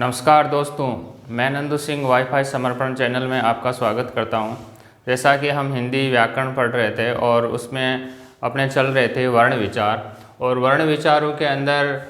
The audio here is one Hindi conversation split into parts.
नमस्कार दोस्तों, मैं नंदू सिंह वाईफाई समर्पण चैनल में आपका स्वागत करता हूं। जैसा कि हम हिंदी व्याकरण पढ़ रहे थे और उसमें अपने चल रहे थे वर्ण विचार, और वर्ण विचारों के अंदर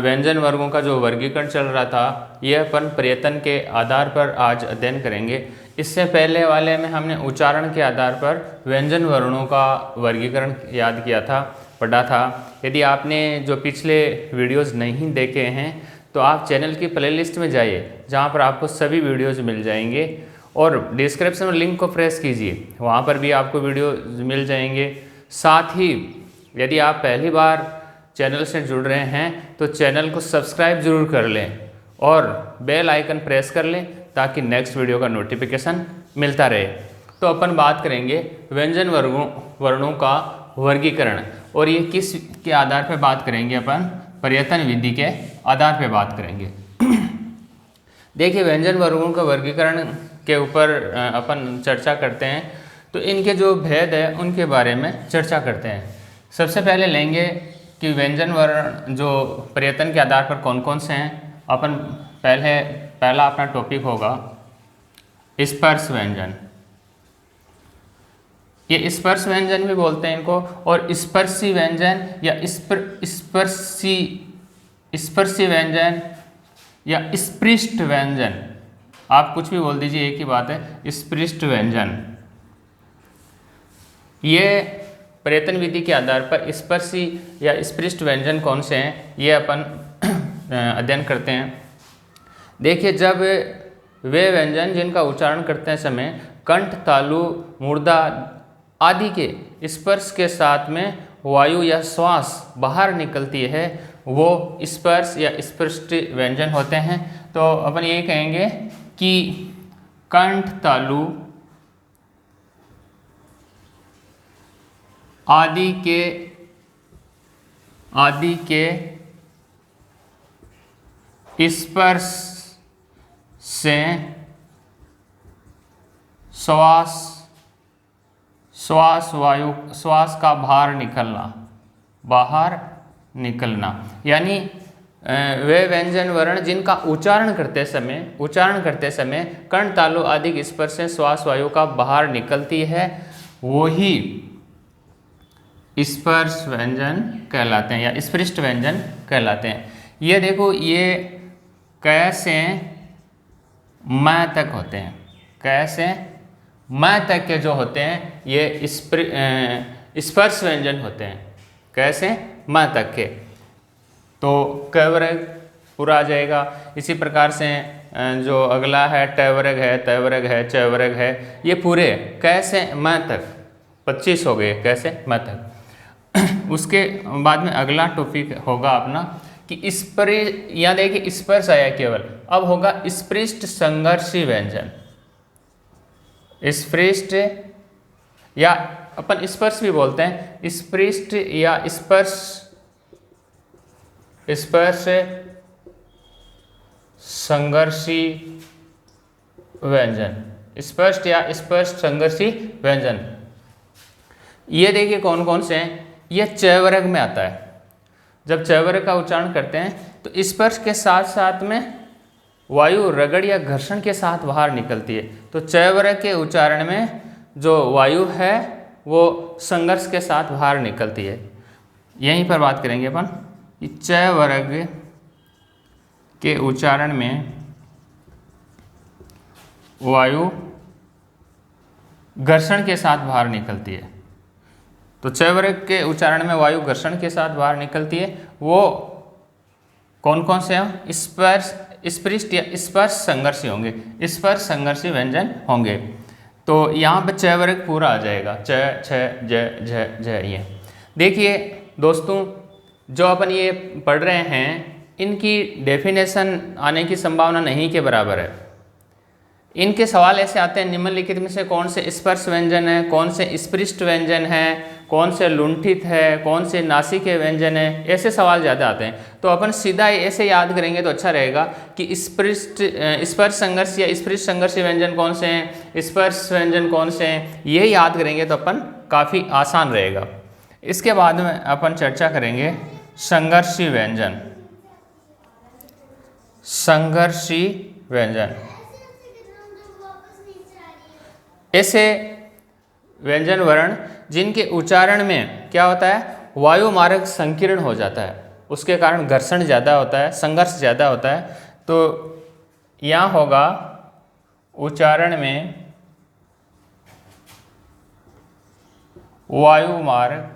व्यंजन वर्गों का जो वर्गीकरण चल रहा था, यह अपन प्रयत्न के आधार पर आज अध्ययन करेंगे। इससे पहले वाले में हमने उच्चारण के आधार पर व्यंजन वर्णों का वर्गीकरण याद किया था, पढ़ा था। यदि आपने जो पिछले वीडियोज़ नहीं देखे हैं तो आप चैनल की प्लेलिस्ट में जाइए, जहाँ पर आपको सभी वीडियोज़ मिल जाएंगे, और डिस्क्रिप्शन में लिंक को प्रेस कीजिए, वहाँ पर भी आपको वीडियो मिल जाएंगे। साथ ही यदि आप पहली बार चैनल से जुड़ रहे हैं तो चैनल को सब्सक्राइब जरूर कर लें और बेल आइकन प्रेस कर लें ताकि नेक्स्ट वीडियो का नोटिफिकेशन मिलता रहे। तो अपन बात करेंगे व्यंजन वर्णों का वर्गीकरण, और ये किस के आधार पर बात करेंगे? अपन प्रयत्न विधि के आधार पर बात करेंगे। देखिए, व्यंजन वर्गों का वर्गीकरण के ऊपर अपन चर्चा करते हैं तो इनके जो भेद है उनके बारे में चर्चा करते हैं। सबसे पहले लेंगे कि व्यंजन वर्ण जो प्रयत्न के आधार पर कौन कौन से हैं। अपन पहला अपना टॉपिक होगा स्पर्श व्यंजन। ये स्पर्श व्यंजन भी बोलते हैं इनको, और स्पर्शी व्यंजन या स्पर्शी व्यंजन या स्पृष्ट व्यंजन, आप कुछ भी बोल दीजिए, एक ही बात है, स्पृष्ट व्यंजन। ये प्रयत्न विधि के आधार पर स्पर्शी या स्पृष्ट व्यंजन कौन से हैं, ये अपन अध्ययन करते हैं। देखिए, जब वे व्यंजन जिनका उच्चारण करते समय कंठ, तालु, मूर्धा आदि के स्पर्श के साथ में वायु या श्वास बाहर निकलती है, वो स्पर्श या स्पृष्ट व्यंजन होते हैं। तो अपन ये कहेंगे कि कंठ, तालु आदि के स्पर्श से श्वास का बाहर निकलना, यानी वे व्यंजन वर्ण जिनका उच्चारण करते समय कर्ण, तालु आदि के स्पर्श से श्वास वायु का बाहर निकलती है, वही स्पर्श व्यंजन कहलाते हैं या स्पृष्ट व्यंजन कहलाते हैं। ये देखो, ये क से म तक होते हैं। क से म तक के जो होते हैं ये स्पर्श व्यंजन होते हैं, क से म तक के। तो क वर्ग पूरा आ जाएगा। इसी प्रकार से जो अगला है ट वर्ग है, त वर्ग है, च वर्ग है, ये पूरे क से म तक 25 हो गए, क से म तक। उसके बाद में अगला टॉपिक होगा अपना कि या देखिए स्पर्श आया केवल, अब होगा स्पृष्ट संघर्षी व्यंजन। स्पृष्ट या अपन स्पर्श भी बोलते हैं, स्पृष्ट या स्पर्श संघर्षी व्यंजन, स्पष्ट या स्पर्श संघर्षी व्यंजन। ये देखिए कौन कौन से हैं। ये च वर्ग में आता है। जब च वर्ग का उच्चारण करते हैं तो स्पर्श के साथ साथ में वायु रगड़ या घर्षण के साथ बाहर निकलती है। तो च वर्ग के उच्चारण में जो वायु है वो संघर्ष के साथ बाहर निकलती है। यहीं पर बात करेंगे अपन कि च वर्ग के उच्चारण में वायु घर्षण के साथ बाहर निकलती है। तो च वर्ग के उच्चारण में वायु घर्षण के साथ बाहर निकलती है, वो कौन कौन से हैं? स्पृष्ट या स्पर्श संघर्षी होंगे, स्पर्श संघर्षी व्यंजन होंगे। तो यहाँ पर च वर्ग पूरा आ जाएगा, च, छ, ज, झ, झ। ये देखिए दोस्तों, जो अपन ये पढ़ रहे हैं इनकी डेफिनेशन आने की संभावना नहीं के बराबर है। इनके सवाल ऐसे आते हैं, निम्नलिखित में से कौन से स्पर्श व्यंजन है, कौन से स्पृष्ट व्यंजन है, कौन से लुंठित है, कौन से नासिके व्यंजन है, ऐसे सवाल ज़्यादा आते हैं। तो अपन सीधा ऐसे याद करेंगे तो अच्छा रहेगा कि स्पर्श संघर्ष या स्पृष्ट संघर्षी व्यंजन कौन से हैं, स्पर्श व्यंजन कौन से हैं, ये याद करेंगे तो अपन काफ़ी आसान रहेगा। इसके बाद में अपन चर्चा करेंगे संघर्षी व्यंजन। संघर्षी व्यंजन। ऐसे व्यंजन वर्ण जिनके उच्चारण में क्या होता है, वायु मार्ग संकीर्ण हो जाता है, उसके कारण घर्षण ज़्यादा होता है, संघर्ष ज़्यादा होता है। तो यहाँ होगा उच्चारण में वायु मार्ग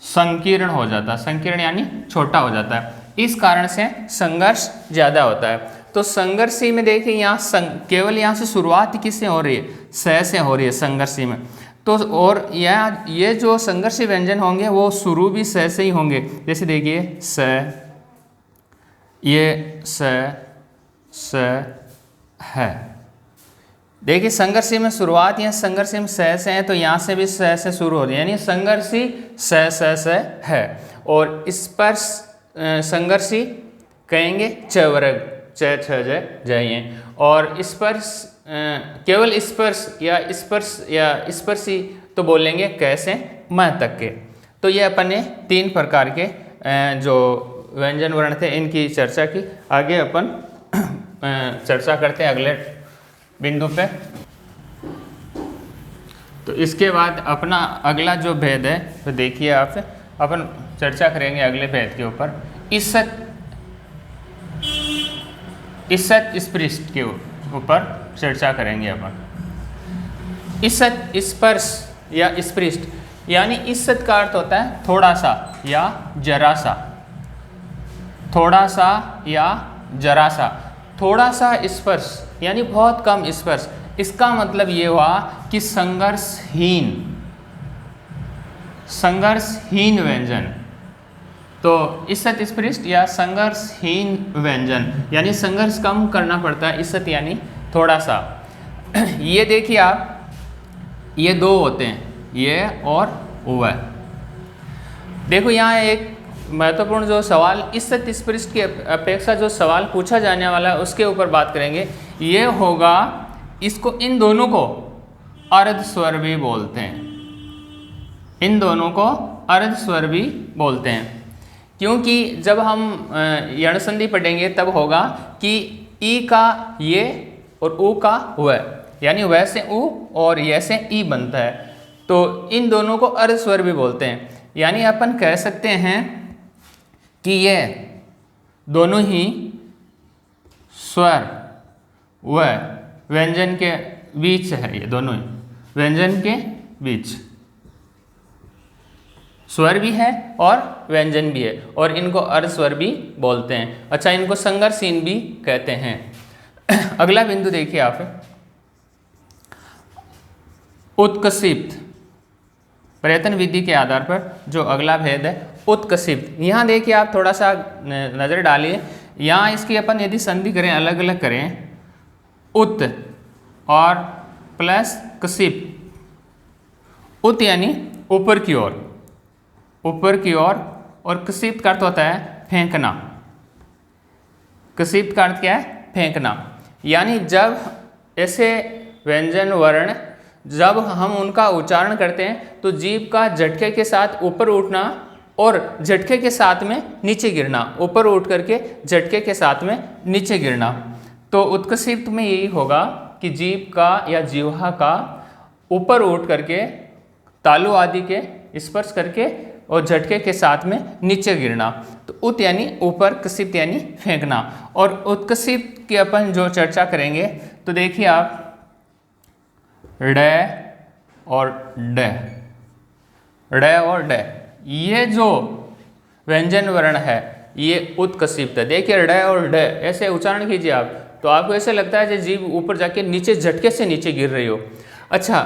संकीर्ण हो जाता है, संकीर्ण यानी छोटा हो जाता है, इस कारण से संघर्ष ज़्यादा होता है। तो संघर्षी में देखिए यहाँ केवल यहाँ से शुरुआत किससे हो रही है, स से हो रही है संघर्षी में। तो और यहाँ ये जो संघर्षी व्यंजन होंगे वो शुरू भी स से ही होंगे। जैसे देखिए स, ये स है। देखिए संघर्षी में शुरुआत यहाँ संघर्षी में स से है, तो यहाँ से भी स से शुरू हो रही है, यानी संघर्षी स है। और स्पर्श संघर्षी कहेंगे च वर्ग, च छ ज ये। और स्पर्श केवल स्पर्श या स्पर्शी तो बोलेंगे कैसे म तक के। तो ये अपन ने 3 प्रकार के जो व्यंजन वर्ण थे इनकी चर्चा की। आगे अपन चर्चा करते हैं अगले बिंदु पे। तो इसके बाद अपना अगला जो भेद है तो देखिए आप, अपन चर्चा करेंगे अगले भेद के ऊपर, ईसत स्पृष्ट के ऊपर चर्चा करेंगे अपन। ईसत स्पर्श या स्पृष्ट, यानी ईसत का अर्थ होता है थोड़ा सा या जरा सा, थोड़ा सा या जरा सा। थोड़ा सा स्पर्श यानी बहुत कम स्पर्श, इसका मतलब ये हुआ कि संघर्षहीन व्यंजन। तो ईसत स्पृष्ट या संघर्षहीन व्यंजन, यानी संघर्ष कम करना पड़ता है, ईसत यानी थोड़ा सा। ये देखिए आप, ये 2 होते हैं, ये और वह। देखो यहाँ एक महत्वपूर्ण जो सवाल ईसत स्पृष्ट की अपेक्षा जो सवाल पूछा जाने वाला है उसके ऊपर बात करेंगे। ये होगा, इसको इन दोनों को अर्ध स्वर भी बोलते हैं, इन दोनों को अर्ध स्वर भी बोलते हैं। क्योंकि जब हम यण संधि पढ़ेंगे तब होगा कि ई का ये और ऊ का वह, यानी वह से ऊ और यह से ई बनता है। तो इन दोनों को अर्ध स्वर भी बोलते हैं। यानी अपन कह सकते हैं कि ये दोनों ही स्वर व व्यंजन के बीच है, ये दोनों ही व्यंजन के बीच स्वर भी है और व्यंजन भी है, और इनको अर्ध स्वर भी बोलते हैं। अच्छा, इनको संघर्षहीन भी कहते हैं। अगला बिंदु देखिए आप, उत्कर्षित प्रयत्न विधि के आधार पर जो अगला भेद है उत्कर्षित। यहाँ देखिए आप थोड़ा सा नज़र डालिए, यहाँ इसकी अपन यदि संधि करें, अलग अलग करें, उत और प्लस कसिप। उत यानी ऊपर की ओर, ऊपर की ओर, और कसिप का अर्थ होता है फेंकना। कसिप का अर्थ क्या है? फेंकना। यानी जब ऐसे व्यंजन वर्ण जब हम उनका उच्चारण करते हैं तो जीभ का झटके के साथ ऊपर उठना और झटके के साथ में नीचे गिरना, ऊपर उठ करके झटके के साथ में नीचे गिरना। तो उत्कर्षित में यही होगा कि जीभ का या जीवा का ऊपर उठ करके तालु आदि के स्पर्श करके और झटके के साथ में नीचे गिरना। तो उत यानी ऊपर, कसित यानी फेंकना। और उत्कर्षित की अपन जो चर्चा करेंगे तो देखिए आप, ड और ड, ड और ड, ये जो व्यंजन वर्ण है ये उत्कर्षित है। देखिए ड और ड ऐसे उच्चारण कीजिए आप तो आपको ऐसे लगता है जैसे जीभ ऊपर जाके नीचे झटके से नीचे गिर रही हो। अच्छा,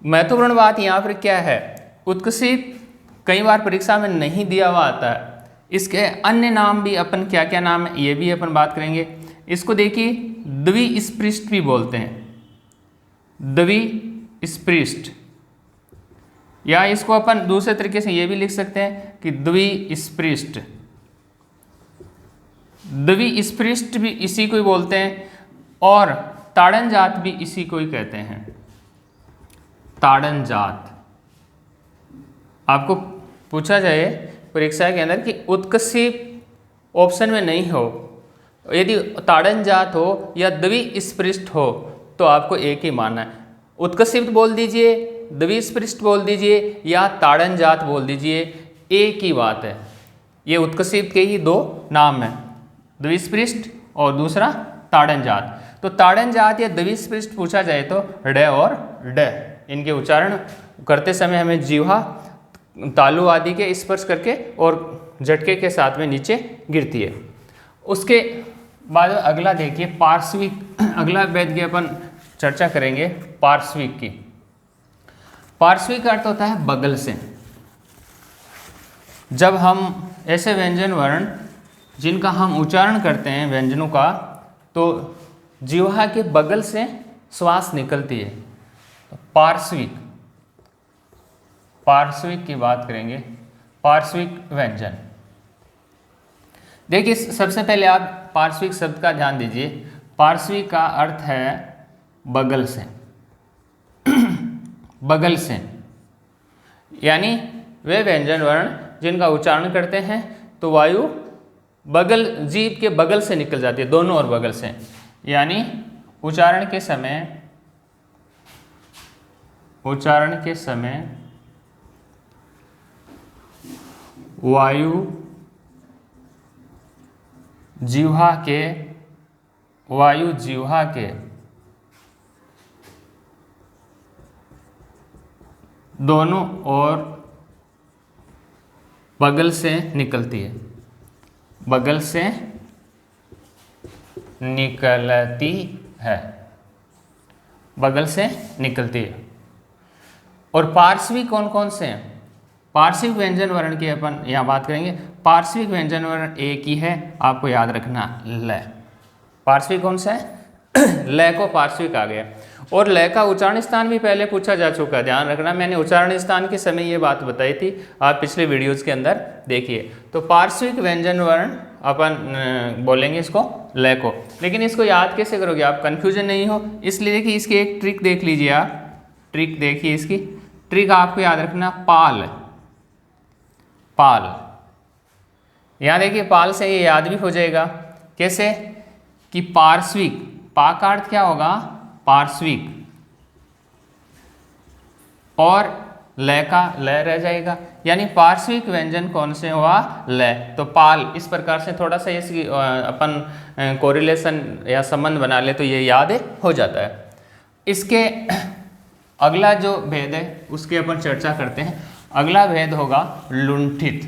महत्वपूर्ण बात यहाँ पर क्या है, उत्कर्षित कई बार परीक्षा में नहीं दिया हुआ आता है। इसके अन्य नाम भी अपन क्या क्या नाम है ये भी अपन बात करेंगे। इसको देखिए द्विस्पृष्ट भी बोलते हैं, द्विस्पृष्ट, या इसको अपन दूसरे तरीके से ये भी लिख सकते हैं कि द्विस्पृष्ट। द्विस्पृष्ट भी इसी को ही बोलते हैं, और ताड़न जात भी इसी को ही कहते हैं, ताड़न जात। आपको पूछा जाए परीक्षा के अंदर कि उत्कर्षित ऑप्शन में नहीं हो, यदि ताड़न जात हो या द्विस्पृष्ट हो तो आपको एक ही मानना है। उत्कर्षित बोल दीजिए, द्विस्पृष्ट बोल दीजिए या ताड़न जात बोल दीजिए, एक ही बात है। ये उत्कर्षित के ही दो नाम हैं, द्विस्पृष्ट और दूसरा ताड़न जात। तो ताड़न जात या द्विस्पृष्ट पूछा जाए तो ड और ड, इनके उच्चारण करते समय हमें जीवा तालु आदि के स्पर्श करके और झटके के साथ में नीचे गिरती है। उसके बाद अगला देखिए पार्श्विक। अगला वेद की अपन चर्चा करेंगे पार्श्विक की। पार्श्विक का अर्थ होता है बगल से। जब हम ऐसे व्यंजन वर्ण जिनका हम उच्चारण करते हैं व्यंजनों का, तो जीवा के बगल से श्वास निकलती है। पार्श्विक, पार्श्विक की बात करेंगे, पार्श्विक व्यंजन। देखिए सबसे पहले आप पार्श्विक शब्द का ध्यान दीजिए। पार्श्विक का अर्थ है बगल से। बगल से यानी वे व्यंजन वर्ण जिनका उच्चारण करते हैं तो वायु बगल, जीभ के बगल से निकल जाती है, दोनों ओर बगल से। यानी उच्चारण के समय वायु जीवा के दोनों ओर बगल से निकलती है, बगल से निकलती है, बगल से निकलती है। और पार्श्विक कौन कौन से हैं? पार्श्विक व्यंजन वर्ण की अपन यहाँ बात करेंगे। पार्श्विक व्यंजन वर्ण एक ही है, आपको याद रखना, ल। पार्श्विक कौन सा है? ल को पार्श्विक आ गया। और ल का उच्चारण स्थान भी पहले पूछा जा चुका है, ध्यान रखना। मैंने उच्चारण स्थान के समय ये बात बताई थी, आप पिछले वीडियोज के अंदर देखिए। तो पार्श्विक व्यंजन वर्ण अपन बोलेंगे इसको ल को। लेकिन इसको याद कैसे करोगे आप, कंफ्यूजन नहीं हो इसलिए देखिए इसकी एक ट्रिक देख लीजिए आप। ट्रिक देखिए, इसकी ट्रिक आपको याद रखना, पाल। पाल, यहाँ देखिए पाल से ये याद भी हो जाएगा। कैसे कि पार्श्विक, पा का अर्थ क्या होगा? पार्श्विक। और ल का ल रह जाएगा, यानी पार्श्विक व्यंजन कौन से हुआ? ल। तो पाल, इस प्रकार से थोड़ा सा इसकी अपन कोरिलेशन या संबंध बना ले तो ये याद हो जाता है। इसके अगला जो भेद है उसकी अपन चर्चा करते हैं। अगला भेद होगा लुंठित।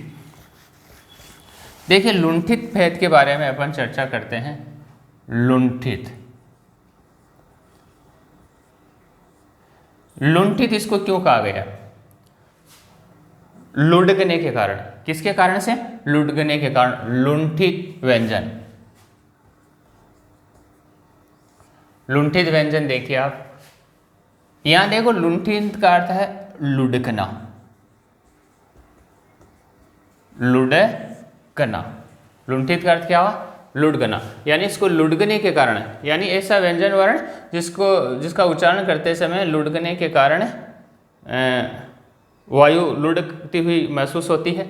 देखिए लुंठित भेद के बारे में अपन चर्चा करते हैं। लुंठित, लुंठित इसको क्यों कहा गया? लुढ़कने के कारण। किसके कारण से? लुढ़कने के कारण लुंठित व्यंजन। लुंठित व्यंजन देखिए आप, यहां देखो लुंठित का अर्थ है लुढ़कना। लुढ़कना, लुंठित का अर्थ क्या हुआ? लुढ़कना, यानी इसको लुढ़कने के कारण, यानी ऐसा व्यंजन वर्ण जिसका उच्चारण करते समय लुढ़कने के कारण वायु लुढ़कती हुई महसूस होती है।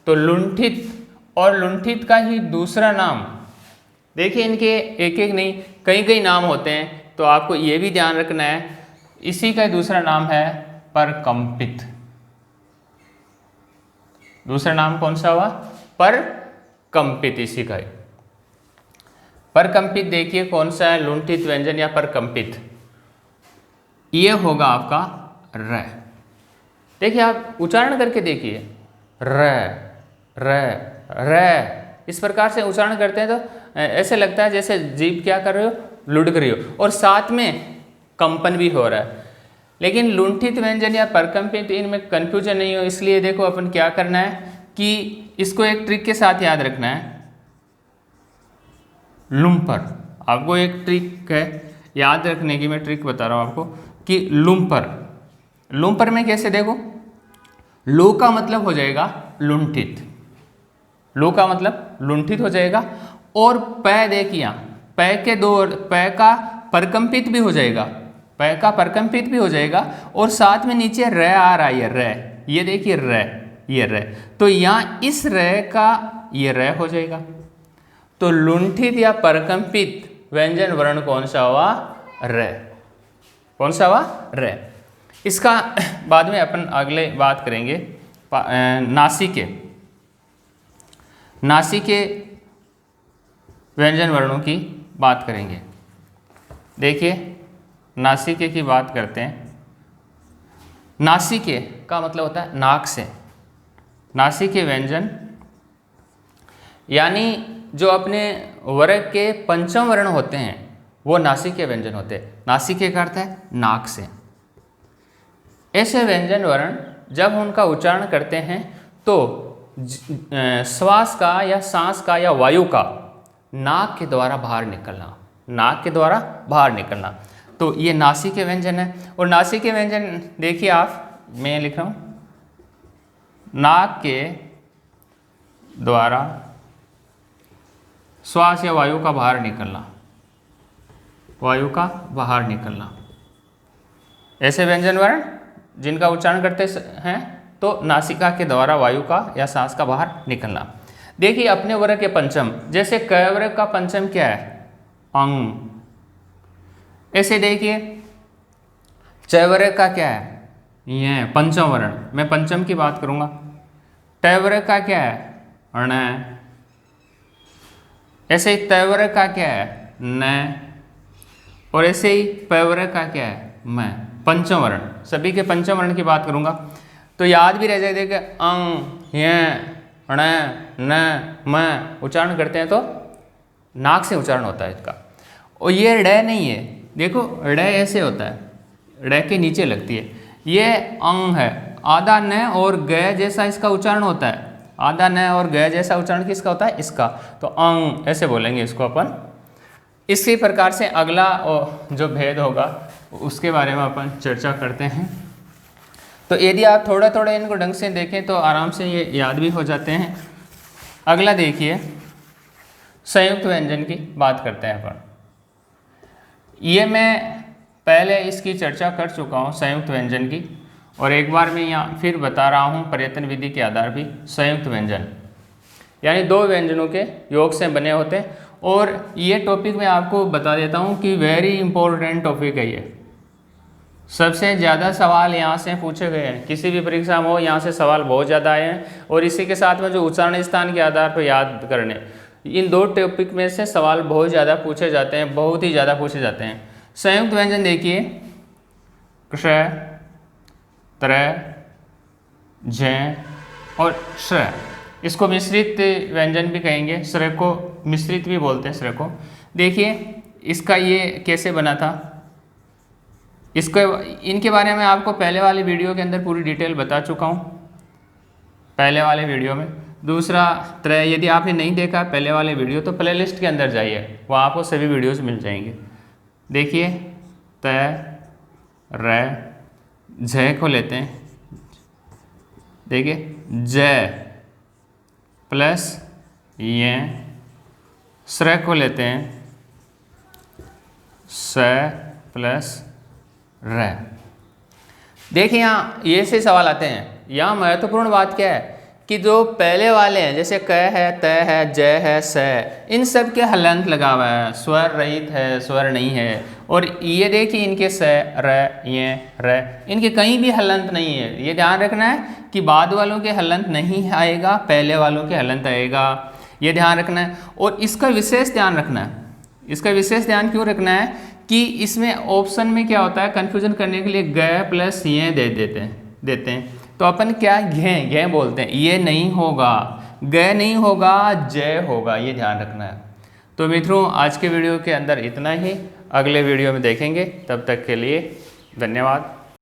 तो लुंठित, और लुंठित का ही दूसरा नाम देखिए, इनके एक एक नहीं कई कई नाम होते हैं, तो आपको ये भी ध्यान रखना है। इसी का दूसरा नाम है परकंपित। दूसरा नाम कौन सा हुआ? परकंपित। इसी का परकंपित देखिए कौन सा है? लुंठित व्यंजन या परकंपित, ये होगा आपका र। देखिए आप उच्चारण करके देखिए, र र र, इस प्रकार से उच्चारण करते हैं तो ऐसे लगता है जैसे जीभ क्या कर रहे हो? लुढ़क रही हो, और साथ में कंपन भी हो रहा है। लेकिन लुंठित व्यंजन या परकंपित, इनमें कंफ्यूजन नहीं हो, इसलिए देखो अपन क्या करना है कि इसको एक ट्रिक के साथ याद रखना है। लुम्पर, आपको एक ट्रिक है याद रखने की, मैं ट्रिक बता रहा हूँ आपको कि लुम्पर। लुम्पर में कैसे देखो, लो का मतलब हो जाएगा लुंठित, लो का मतलब लुंठित हो जाएगा। और पै देखिए, पै के दो, पै का परकंपित भी हो जाएगा, पै का परकंपित भी हो जाएगा, और साथ में नीचे र आ रहा है, र, ये देखिए र, ये र, तो यहाँ इस र का ये र हो जाएगा। तो लुंठित या परकंपित व्यंजन वर्ण कौन सा हुआ? र। कौन सा हुआ? र। इसका बाद में अपन अगले बात करेंगे नासिके। नासिके व्यंजन वर्णों की बात करेंगे। देखिए नासिके की बात करते हैं। नासिके का मतलब होता है नाक से। नासिके व्यंजन यानी जो अपने वर्ग के पंचम वर्ण होते हैं वो नासिके व्यंजन होते हैं। नासिके का अर्थ है नाक से। ऐसे व्यंजन वर्ण जब उनका उच्चारण करते हैं तो श्वास का या सांस का या वायु का नाक के द्वारा बाहर निकलना, नाक के द्वारा बाहर निकलना, तो ये नासिके व्यंजन है। और नासिके व्यंजन देखिए आप, मैं लिख रहा हूँ, नाक के द्वारा श्वास या वायु का बाहर निकलना, वायु का बाहर निकलना। ऐसे व्यंजन वर्ण जिनका उच्चारण करते हैं तो नासिका के द्वारा वायु का या सांस का बाहर निकलना। देखिए अपने वर्ग के पंचम, जैसे क वर्ग का पंचम क्या है? अंग। ऐसे देखिए च वर्ग का क्या है? ये पंचम वर्ण, मैं पंचम की बात करूंगा। ट वर्ग का क्या है? अण। ऐसे ही त वर्ग का क्या है? न। और ऐसे ही प वर्ग का क्या है? म। पंचम वर्ण, सभी के पंचम वर्ण की बात करूंगा तो याद भी रह जाएगा कि अंग, य, ण, न, म उच्चारण करते हैं तो नाक से उच्चारण होता है इसका। और ये ड़ नहीं है, देखो ड़ ऐसे होता है, ड़ के नीचे लगती है। ये अंग है, आधा न और ग जैसा इसका उच्चारण होता है। आधा न और ग जैसा उच्चारण किसका होता है? इसका। तो अंग ऐसे बोलेंगे इसको अपन। इसी प्रकार से अगला जो भेद होगा उसके बारे में अपन चर्चा करते हैं। तो यदि आप थोड़ा थोड़ा इनको ढंग से देखें तो आराम से ये याद भी हो जाते हैं। अगला देखिए संयुक्त व्यंजन की बात करते हैं अपन। ये मैं पहले इसकी चर्चा कर चुका हूँ संयुक्त व्यंजन की, और एक बार मैं यहाँ फिर बता रहा हूँ प्रयत्न विधि के आधार पर। संयुक्त व्यंजन यानी दो व्यंजनों के योग से बने होते हैं। और ये टॉपिक मैं आपको बता देता हूँ कि वेरी इंपॉर्टेंट टॉपिक है ये। सबसे ज़्यादा सवाल यहाँ से पूछे गए हैं, किसी भी परीक्षा में हो यहाँ से सवाल बहुत ज़्यादा आए हैं। और इसी के साथ में जो उच्चारण स्थान के आधार पर याद करने, इन दो टॉपिक में से सवाल बहुत ज़्यादा पूछे जाते हैं, बहुत ही ज़्यादा पूछे जाते हैं। संयुक्त व्यंजन देखिए क्ष, त्र, झ और श्र। इसको मिश्रित व्यंजन भी कहेंगे, श्र को मिश्रित भी बोलते हैं, श्र को। देखिए इसका ये कैसे बना था, इसको इनके बारे में आपको पहले वाले वीडियो के अंदर पूरी डिटेल बता चुका हूँ, पहले वाले वीडियो में। दूसरा त्र, यदि आपने नहीं देखा पहले वाले वीडियो तो प्लेलिस्ट के अंदर जाइए, वहाँ आपको सभी वीडियोस मिल जाएंगे। देखिए त, र, झ को लेते हैं, देखिए ज प्लस ये, श्र को लेते हैं स प्लस र। देखिए यहाँ ये से सवाल आते हैं। यहाँ महत्वपूर्ण बात क्या है कि जो पहले वाले हैं जैसे क है, त है, ज है, स, इन सब के हलंत लगा हुआ है, स्वर रहित है, स्वर नहीं है। और ये देखिए इनके स, र, ये, र, इनके कहीं भी हलंत नहीं है। ये ध्यान रखना है कि बाद वालों के हलंत नहीं आएगा, पहले वालों के हलंत आएगा, ये ध्यान रखना है। और इसका विशेष ध्यान रखना है। इसका विशेष ध्यान क्यों रखना है कि इसमें ऑप्शन में क्या होता है, कन्फ्यूजन करने के लिए ग प्लस ये दे देते हैं तो अपन क्या घे बोलते हैं, ये नहीं होगा, ग नहीं होगा, जय होगा, ये ध्यान रखना है। तो मित्रों आज के वीडियो के अंदर इतना ही, अगले वीडियो में देखेंगे, तब तक के लिए धन्यवाद।